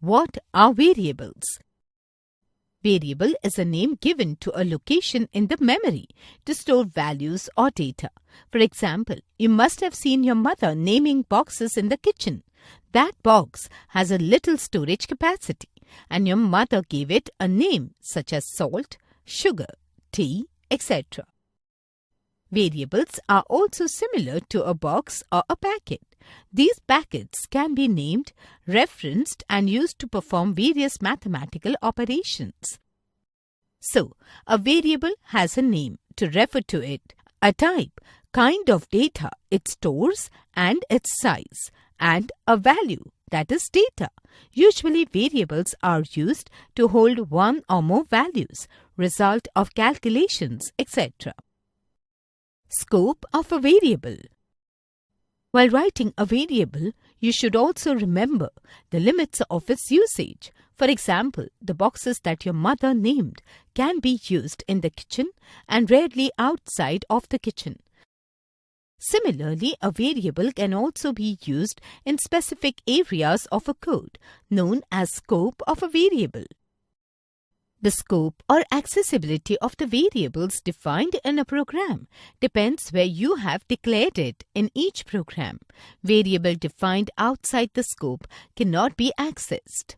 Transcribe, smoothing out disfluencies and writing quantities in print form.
What are variables? Variable is a name given to a location in the memory to store values or data. For example, you must have seen your mother naming boxes in the kitchen. That box has a little storage capacity, and your mother gave it a name such as salt, sugar, tea, etc. Variables are also similar to a box or a packet. These packets can be named, referenced, and used to perform various mathematical operations. So, a variable has a name to refer to it, a type, kind of data it stores and its size, and a value, that is data. Usually, variables are used to hold one or more values, result of calculations, etc. Scope of a variable. While writing a variable, you should also remember the limits of its usage. For example, the boxes that your mother named can be used in the kitchen and rarely outside of the kitchen. Similarly, a variable can also be used in specific areas of a code, known as scope of a variable. The scope or accessibility of the variables defined in a program depends where you have declared it in each program. Variable defined outside the scope cannot be accessed.